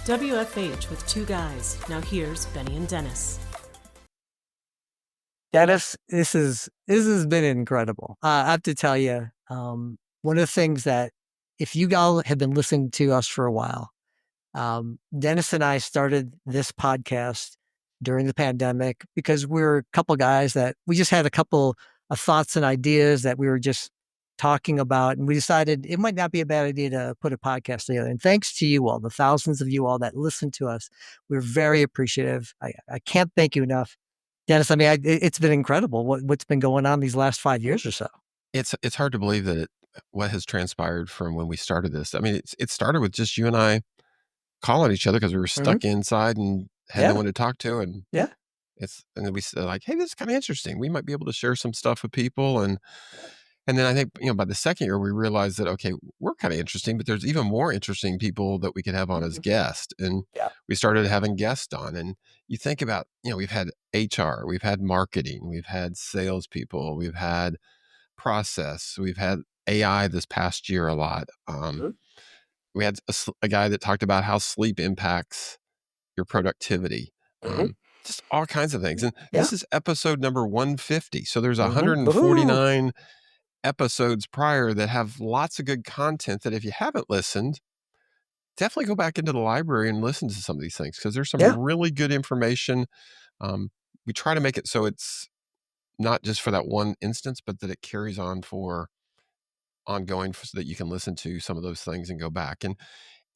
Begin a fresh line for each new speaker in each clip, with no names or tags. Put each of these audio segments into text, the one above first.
WFH with two guys. Now here's Benny and Dennis.
Dennis, this has been incredible. I have to tell you, one of the things that if you all have been listening to us for a while, Dennis and I started this podcast during the pandemic because we're a couple guys that we just had a couple of thoughts and ideas that we were just talking about, and we decided it might not be a bad idea to put a podcast together. And thanks to you all, the thousands of you all that listen to us, we're very appreciative. I can't thank you enough. Dennis, I mean, it's been incredible what's been going on these last 5 years or so.
It's hard to believe that what has transpired from when we started this. I mean, it started with just you and I calling each other because we were stuck inside and had no one to talk to, and
Yeah.
and then we said like, hey, this is kind of interesting. We might be able to share some stuff with people, and then I think by the second year we realized that okay, we're kind of interesting, but there's even more interesting people that we could have on as guests, and
Yeah.
we started having guests on. And you think about we've had HR, we've had marketing, we've had salespeople, we've had process. We've had AI this past year a lot. We had a guy that talked about how sleep impacts your productivity. Just all kinds of things. And this is episode number 150. So there's 149 episodes prior that have lots of good content that if you haven't listened, definitely go back into the library and listen to some of these things because there's some really good information. We try to make it so it's not just for that one instance, but that it carries on for ongoing so that you can listen to some of those things and go back, and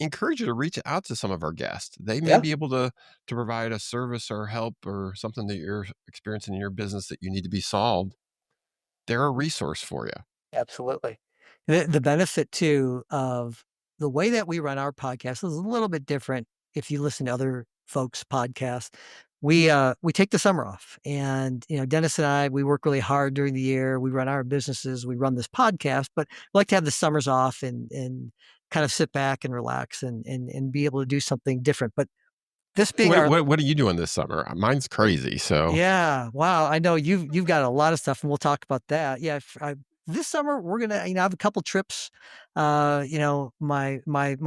encourage you to reach out to some of our guests. They may be able to provide a service or help or something that you're experiencing in your business that you need to be solved. They're a resource for you.
Absolutely. The benefit too of the way that we run our podcast is a little bit different if you listen to other folks' podcasts. We take the summer off, and Dennis and I, we work really hard during the year. We run our businesses, we run this podcast, but we like to have the summers off and kind of sit back and relax and be able to do something different. But this being
what are you doing this summer? Mine's crazy. So
yeah, wow, I know you've got a lot of stuff, and we'll talk about that. Yeah, this summer we're gonna have a couple trips. My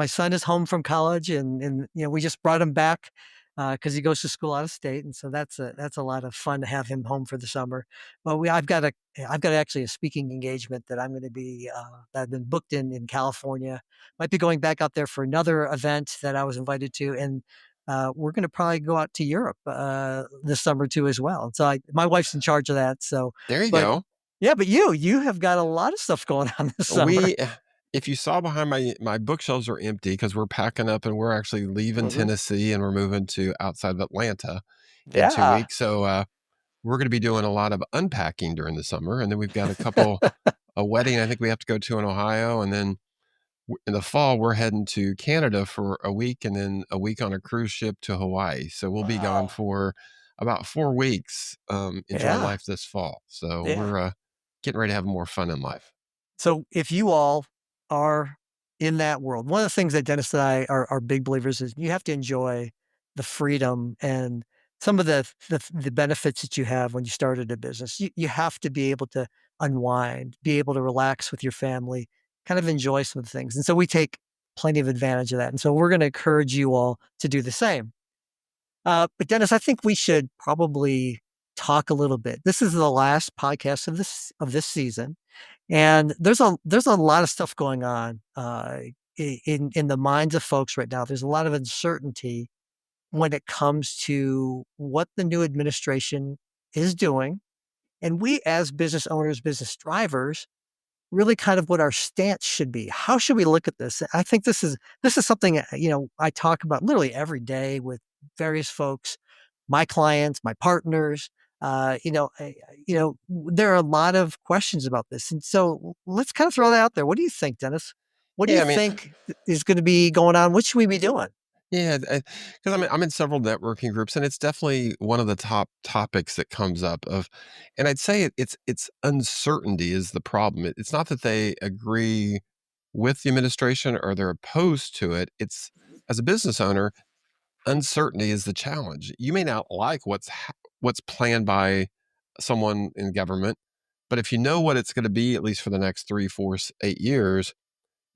son is home from college, and we just brought him back because he goes to school out of state, and so that's a lot of fun to have him home for the summer. Well, I've got actually a speaking engagement that I'm going to be that I've been booked in California. Might be going back out there for another event that I was invited to, and we're going to probably go out to Europe this summer too as well. So my wife's in charge of that. So
there you go.
Yeah, but you have got a lot of stuff going on this summer.
If you saw behind my bookshelves are empty because we're packing up and we're actually leaving Tennessee and we're moving to outside of Atlanta in 2 weeks. So we're going to be doing a lot of unpacking during the summer. And then we've got a wedding I think we have to go to in Ohio. And then in the fall, we're heading to Canada for a week and then a week on a cruise ship to Hawaii. So we'll be gone for about 4 weeks. Enjoy life this fall. So we're getting ready to have more fun in life.
So if you all are in that world, one of the things that Dennis and I are big believers is you have to enjoy the freedom and some of the benefits that you have when you started a business. You have to be able to unwind, be able to relax with your family, kind of enjoy some things. And so we take plenty of advantage of that. And so we're going to encourage you all to do the same. But Dennis, I think we should probably talk a little bit. This is the last podcast of this season, and there's a lot of stuff going on in the minds of folks right now. There's a lot of uncertainty when it comes to what the new administration is doing, and we as business owners, business drivers, really kind of what our stance should be. How should we look at this? I think this is something I talk about literally every day with various folks, my clients, my partners. There are a lot of questions about this, and so let's kind of throw that out there. What do you think, Dennis? What do you think is going to be going on? What should we be doing?
Yeah, because I'm in several networking groups, and it's definitely one of the top topics that comes up. And I'd say it's uncertainty is the problem. It's not that they agree with the administration or they're opposed to it. It's as a business owner, uncertainty is the challenge. You may not like what's planned by someone in government, but if you know what it's going to be, at least for the next 3, 4, 8 years,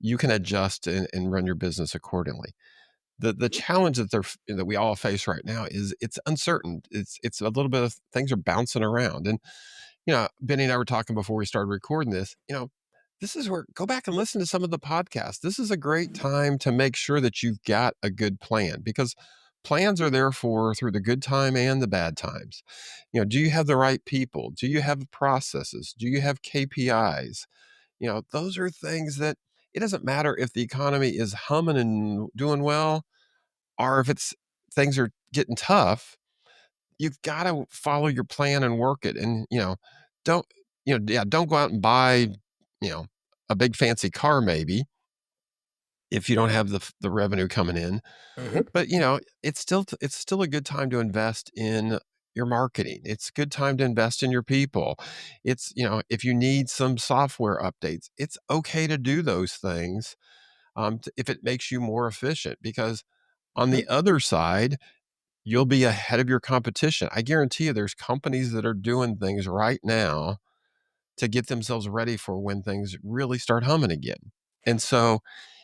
you can adjust and run your business accordingly. The challenge that that we all face right now is it's uncertain. It's a little bit of things are bouncing around. And Benny and I were talking before we started recording this. This is where go back and listen to some of the podcasts. This is a great time to make sure that you've got a good plan, because plans are there for through the good time and the bad times. Do you have the right people? Do you have processes? Do you have KPIs? Those are things that it doesn't matter if the economy is humming and doing well, or if it's things are getting tough. You've got to follow your plan and work it. And don't yeah, don't go out and buy you know a big fancy car maybe if you don't have the revenue coming in.
Mhm.
But it's still a good time to invest in your marketing. It's a good time to invest in your people. It's if you need some software updates, it's okay to do those things, if it makes you more efficient, because on
Mhm.
the other side, you'll be ahead of your competition. I guarantee you there's companies that are doing things right now to get themselves ready for when things really start humming again. And so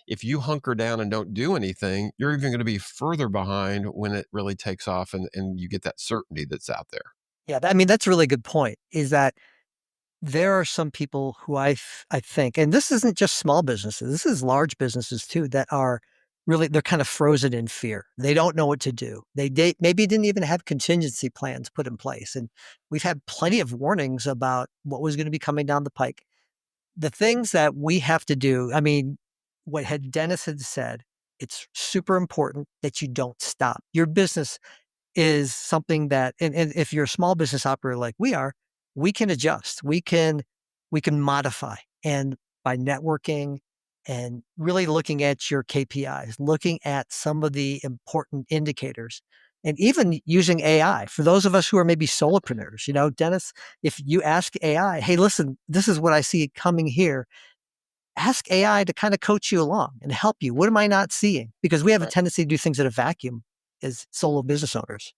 if you hunker down and don't do anything, you're even going to be further behind when it really takes off, and you get that certainty that's out there.
Yeah, I mean, that's a really good point, is that there are some people who I think, and this isn't just small businesses, this is large businesses too, that are really, they're kind of frozen in fear. They don't know what to do. They maybe didn't even have contingency plans put in place. And we've had plenty of warnings about what was going to be coming down the pike. The things that we have to do, I mean, what had Dennis had said, it's super important that you don't stop. Your business is something that, and if you're a small business operator like we are, we can adjust. We can modify. And by networking and really looking at your KPIs, looking at some of the important indicators, and even using AI for those of us who are maybe solopreneurs. Dennis, if you ask AI, hey, listen, this is what I see coming here, ask AI to kind of coach you along and help you. What am I not seeing? Because we have a
Right.
tendency to do things in a vacuum as solo business owners.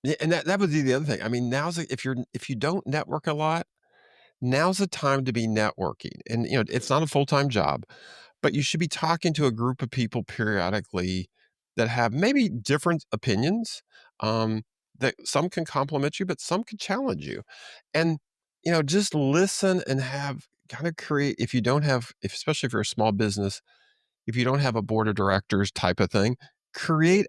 Yeah, and that would be the other thing. I mean, if you don't network a lot, now's the time to be networking. And it's not a full-time job, but you should be talking to a group of people periodically that have maybe different opinions. Um, that some can compliment you, but some can challenge you. And just listen and have kind of create. If you don't have, if especially if you're a small business, if you don't have a board of directors type of thing, create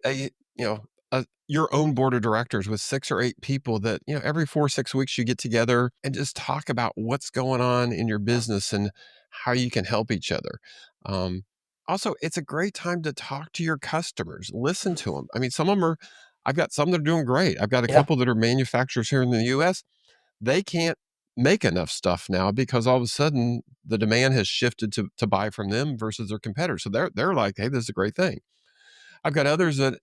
your own board of directors with 6 or 8 people that, every 4 or 6 weeks you get together and just talk about what's going on in your business and how you can help each other. Um, Also, it's a great time to talk to your customers, listen to them. I mean, I've got some that are doing great. I've got a
Yeah.
couple that are manufacturers here in the US. They can't make enough stuff now because all of a sudden the demand has shifted to buy from them versus their competitors. So they're like, hey, this is a great thing. I've got others that,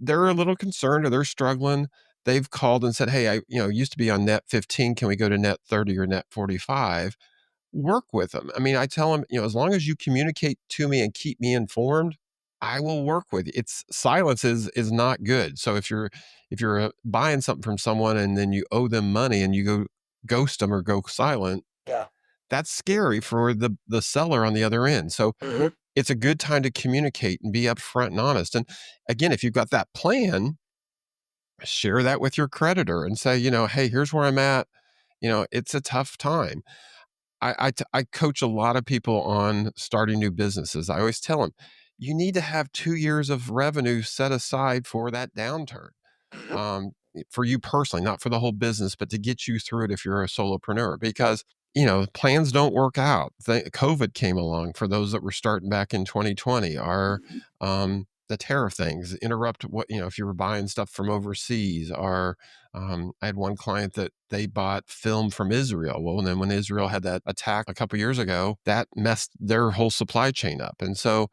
they're a little concerned or they're struggling. They've called and said, hey, I, used to be on net 15. Can we go to net 30 or net 45? Work with them. I mean, I tell them, as long as you communicate to me and keep me informed, I will work with you. It's silence is not good. So if you're buying something from someone and then you owe them money and you go ghost them or go silent,
Yeah.
that's scary for the seller on the other end. So
Mhm.
it's a good time to communicate and be upfront and honest. And again, if you've got that plan, share that with your creditor and say, hey, here's where I'm at. It's a tough time. I coach a lot of people on starting new businesses. I always tell them, you need to have 2 years of revenue set aside for that downturn,
Mhm.
for you personally, not for the whole business, but to get you through it if you're a solopreneur. Because plans don't work out. COVID came along for those that were starting back in 2020. The tariff things interrupt what if you were buying stuff from overseas. Or I had one client that they bought film from Israel. Well, and then when Israel had that attack a couple years ago, that messed their whole supply chain up. And so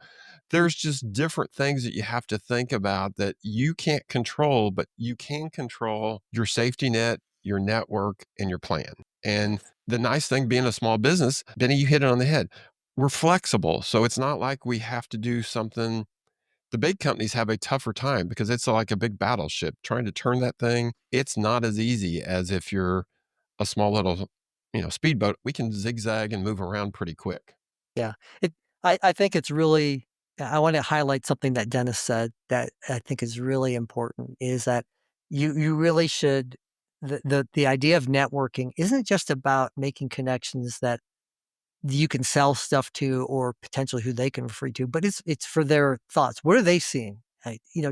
there's just different things that you have to think about that you can't control, but you can control your safety net, your network, and your plan. And the nice thing being a small business, Benny, you hit it on the head. We're flexible. So it's not like we have to do something. The big companies have a tougher time because it's like a big battleship. Trying to turn that thing, it's not as easy as if you're a small little, speedboat. We can zigzag and move around pretty quick.
Yeah. I think it's really I want to highlight something that Dennis said that I think is really important is that you really should the idea of networking isn't just about making connections that you can sell stuff to or potentially who they can refer you to, but it's for their thoughts. What are they seeing?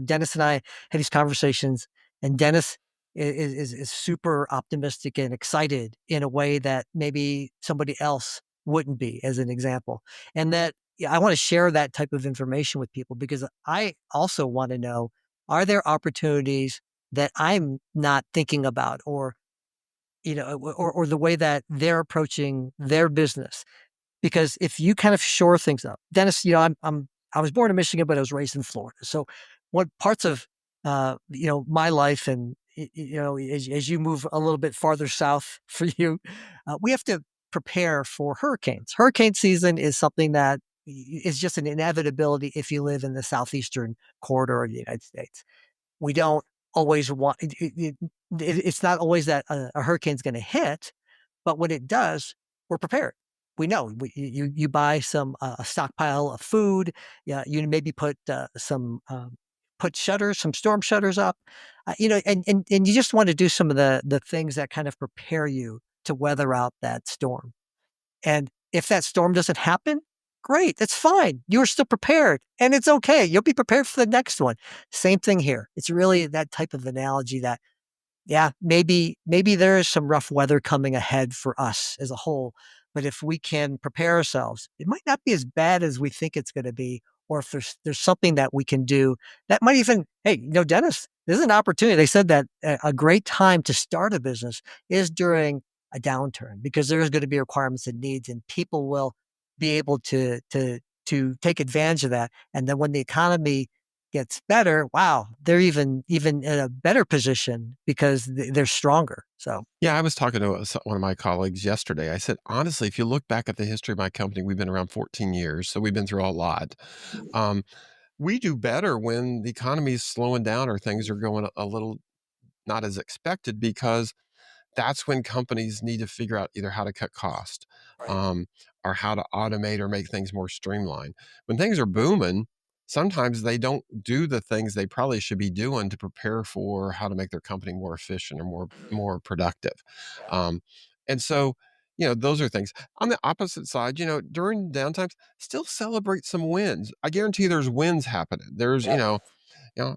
Dennis and I have these conversations, and Dennis is super optimistic and excited in a way that maybe somebody else wouldn't be, as an example. And that yeah, I want to share that type of information with people because I also want to know, are there opportunities that I'm not thinking about or the way that they're approaching their business? Because if you kind of shore things up, Dennis, I was born in Michigan, but I was raised in Florida. So, what parts of my life, and as you move a little bit farther south for you, we have to prepare for hurricanes. Hurricane season is something that is just an inevitability if you live in the southeastern corridor of the United States. We don't always want it's not always that a hurricane's going to hit, but when it does, we're prepared. We know you buy some a stockpile of food. Yeah, you maybe put put shutters, some storm shutters up. And you just want to do some of the things that kind of prepare you to weather out that storm. And if that storm doesn't happen, great, that's fine. You're still prepared and it's okay. You'll be prepared for the next one. Same thing here. It's really that type of analogy that yeah, maybe there is some rough weather coming ahead for us as a whole, but if we can prepare ourselves, it might not be as bad as we think it's gonna be, or if there's something that we can do that might even hey, Dennis, this is an opportunity. They said that a great time to start a business is during a downturn because there's gonna be requirements and needs, and people will be able to take advantage of that, and then when the economy gets better, wow, they're even in a better position because they're stronger. So
Yeah, I was talking to one of my colleagues yesterday. I said, honestly, if you look back at the history of my company, we've been around 14 years, so we've been through a lot. Um, we do better when the economy is slowing down or things are going a little not as expected because that's when companies need to figure out either how to cut cost
right.
um, or how to automate or make things more streamlined. When things are booming, sometimes they don't do the things they probably should be doing to prepare for how to make their company more efficient or more productive.
Yeah.
Um, and so, those are things. On the opposite side, during downtimes, still celebrate some wins. I guarantee there's wins happening. There's,
Yep.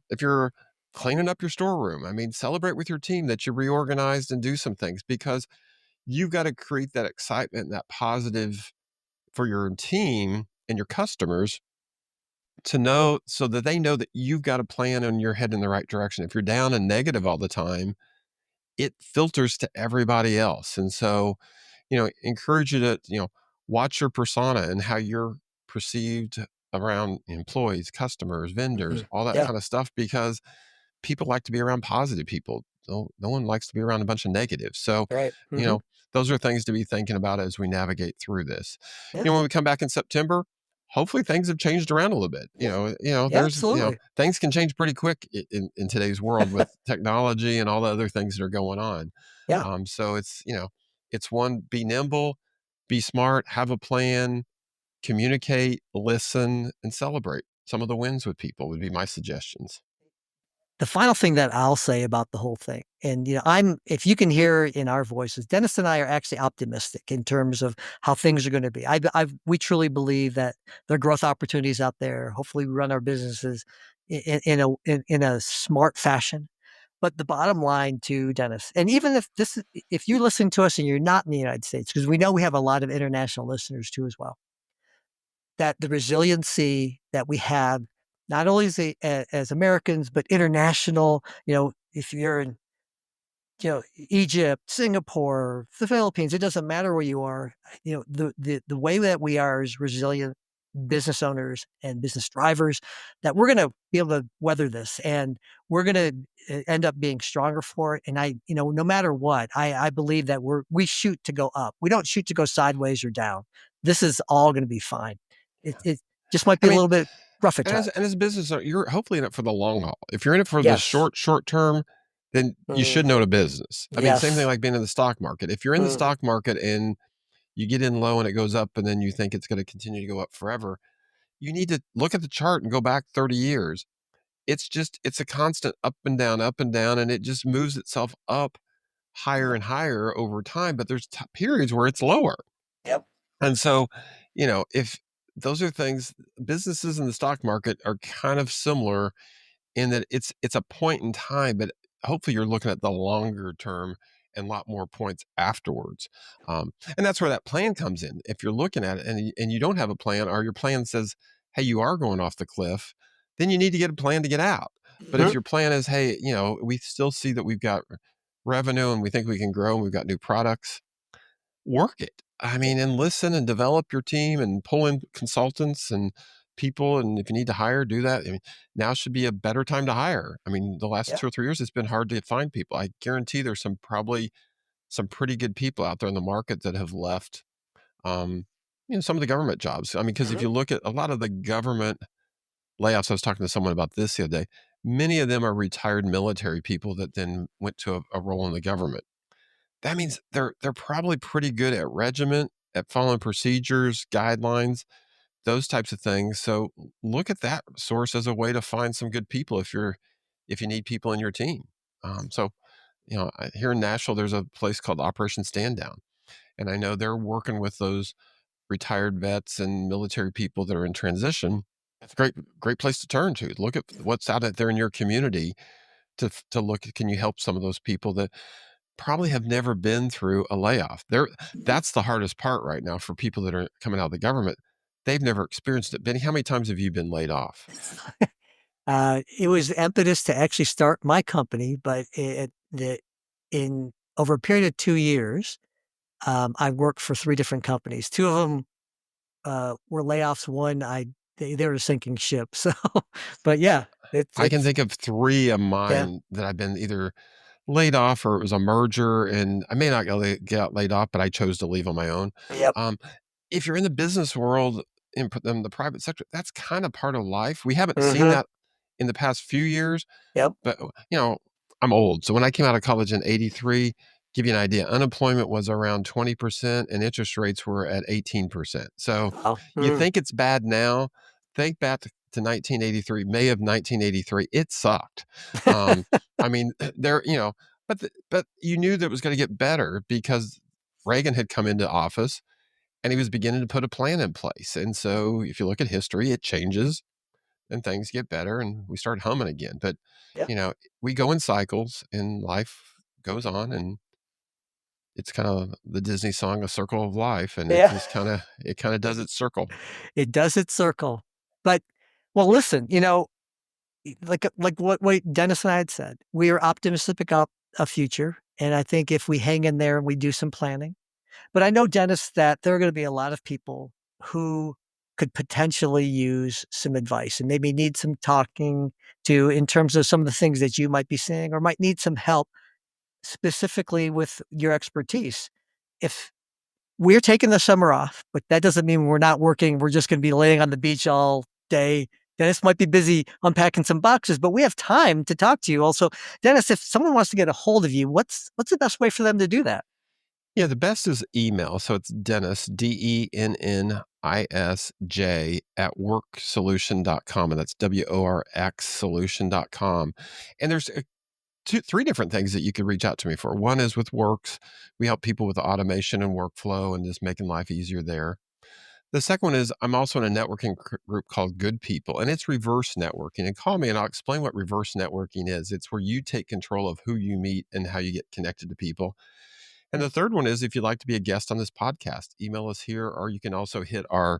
if you're cleaning up your storeroom, I mean, celebrate with your team that you reorganized and do some things because you've got to create that excitement and that positive for your team and your customers to know so that they know that you've got a plan and you're heading in the right direction. If you're down and negative all the time, it filters to everybody else. And so, encourage you to, watch your persona and how you're perceived around employees, customers, vendors,
Mhm.
all that
Yeah.
kind of stuff, because people like to be around positive people. No one likes to be around a bunch of negatives. So,
Right.
you know, those are things to be thinking about as we navigate through this.
Yeah.
When we come back in September, hopefully things have changed around a little bit.
Yeah.
There's,
Absolutely.
things can change pretty quick in today's world with technology and all the other things that are going on.
Yeah.
So it's one, be nimble, be smart, have a plan, communicate, listen, and celebrate some of the wins with people would be my suggestions.
The final thing that I'll say about the whole thing, and if you can hear in our voices, Dennis and I are actually optimistic in terms of how things are going to be. We truly believe that there are growth opportunities out there. Hopefully, we run our businesses in a smart fashion. But the bottom line to Dennis, and even if you're listening to us and you're not in the United States, because we know we have a lot of international listeners too as well, that the resiliency that we have, not only as Americans, but international, if you're in, Egypt, Singapore, the Philippines, it doesn't matter where you are. The way that we are as resilient business owners and business drivers, that we're going to be able to weather this and we're going to end up being stronger for it. And no matter what, I believe that we shoot to go up. We don't shoot to go sideways or down. This is all going to be fine. It just might
I
be a
mean,
little bit rough at
and as
times.
and as a business owner, you're hopefully in it for the long haul. If you're in it for the
Yes.
short term, then you should know
Mhm.
the business. I mean, same thing
Yes.
like being in the stock market. If you're in the
Mhm.
stock market and you get in low and it goes up and then you think it's going to continue to go up forever, you need to look at the chart and go back 30 years. It's a constant up and down, and it just moves itself up higher and higher over time, but there's periods where it's lower.
Yep.
And so, if those are things, businesses in the stock market are kind of similar in that it's a point in time, but hopefully you're looking at the longer term and a lot more points afterwards. And that's where that plan comes in. If you're looking at it and you don't have a plan, or your plan says, hey, you are going off the cliff, then you need to get a plan to get out. But if
Mhm.
your plan is, hey, we still see that we've got revenue and we think we can grow and we've got new products, work it. I mean, and listen and develop your team and pull in consultants and people. And if you need to hire, do that. I mean, now should be a better time to hire. I mean, the last
Yeah.
2 or 3 years, it's been hard to find people. I guarantee there's probably some pretty good people out there in the market that have left, um, some of the government jobs. I mean, because if
Mhm.
you look at a lot of the government layoffs, I was talking to someone about this the other day. Many of them are retired military people that then went to a role in the government. That means they're probably pretty good at regiment, at following procedures, guidelines, those types of things. So look at that source as a way to find some good people if you need people in your team. So here in Nashville, there's a place called Operation Stand Down, and I know they're working with those retired vets and military people that are in transition. It's a great place to turn to. Look at what's out there in your community to look at, can you help some of those people that probably have never been through a layoff. That's the hardest part right now for people that are coming out of the government. They've never experienced it. Benny, how many times have you been laid off?
It was the impetus to actually start my company, but in over a period of 2 years, I worked for 3 different companies. Two of them were layoffs. One, they were a sinking ship. So, but yeah,
I can
it's
think of three of
yeah,
mine that I've been either laid off or it was a merger, and I may not get laid off, but I chose to leave on my own.
yep,
Um, if you're in the business world, in the private sector, that's kind of part of life. We haven't seen
hmm
that in the past few years.
yep,
But, I'm old. So when I came out of college in '83, give you an idea, unemployment was around 20% and interest rates were at 18%. So
wow,
you think it's bad now, think back to 1983, May of 1983, it sucked. Um, I mean, there, but you knew that it was going to get better because Reagan had come into office and he was beginning to put a plan in place. And so if you look at history, it changes and things get better and we start humming again. But,
yeah,
you know, we go in cycles and life goes on, and it's kind of the Disney song, A Circle of Life. And
yeah.
it kind of does its circle.
It does its circle. But well, listen, like what Dennis and I had said, we are optimistic about a future, and I think if we hang in there and we do some planning. But I know, Dennis, that there are gonna be a lot of people who could potentially use some advice and maybe need some talking to in terms of some of the things that you might be seeing or might need some help specifically with your expertise. If we're taking the summer off, but that doesn't mean we're not working, we're just gonna be laying on the beach all day. Dennis might be busy unpacking some boxes, but we have time to talk to you also. Dennis, if someone wants to get a hold of you, what's the best way for them to do that?
Yeah, the best is email. So it's Dennis, DENNISJ at worksolution.com. And that's WORX solution.com. And there's three different things that you could reach out to me for. One is with Works. We help people with automation and workflow and just making life easier there. The second one is I'm also in a networking group called Good People, and it's reverse networking. And call me and I'll explain what reverse networking is. It's where you take control of who you meet and how you get connected to people. And the third one is if you'd like to be a guest on this podcast, email us here, or you can also hit our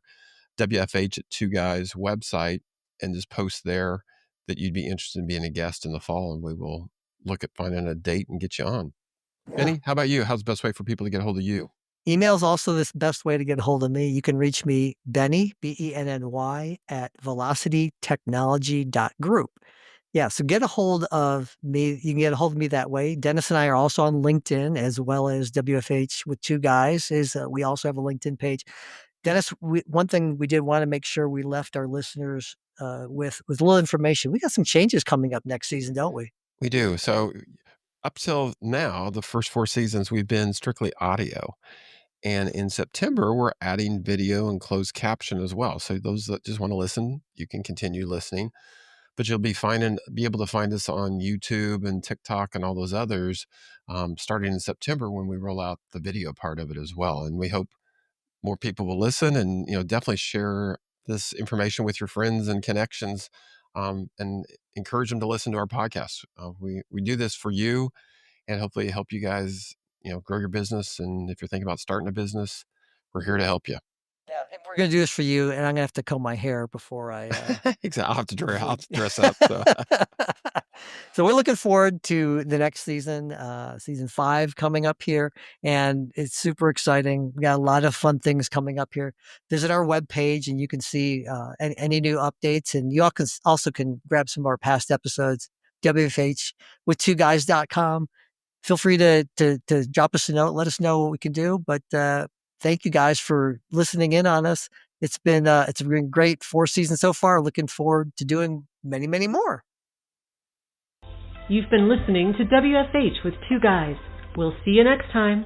WFH at Two Guys website and just post there that you'd be interested in being a guest in the fall, and we will look at finding a date and get you on.
Yeah.
Benny, how about you? How's the best way for people to get a hold of you?
Email's also the best way to get a hold of me. You can reach me, Benny, Benny, at velocitytechnology.group. Yeah, so get a hold of me. You can get a hold of me that way. Dennis and I are also on LinkedIn as well as WFH with Two Guys. We also have a LinkedIn page. Dennis, one thing we did want to make sure we left our listeners with a little information. We got some changes coming up next season, don't we?
We do. So up till now, the first 4 seasons, we've been strictly audio. And in September, we're adding video and closed caption as well. So those that just want to listen, you can continue listening. But you'll be able to find us on YouTube and TikTok and all those others, starting in September when we roll out the video part of it as well. And we hope more people will listen, and definitely share this information with your friends and connections, and encourage them to listen to our podcast. We do this for you, and hopefully help you guys grow your business. And if you're thinking about starting a business, we're here to help you.
Yeah, and we're gonna do this for you, and I'm gonna have to comb my hair before I
Exactly. I'll
before
have to dress up. So
So we're looking forward to the next season, season 5 coming up here, and it's super exciting. We got a lot of fun things coming up here. Visit our webpage and you can see any new updates, and you all also can grab some of our past episodes, wfhwith2guys.com. Feel free to drop us a note, let us know what we can do. But thank you guys for listening in on us. It's been great 4 seasons so far. Looking forward to doing many, many more.
You've been listening to WFH with Two Guys. We'll see you next time.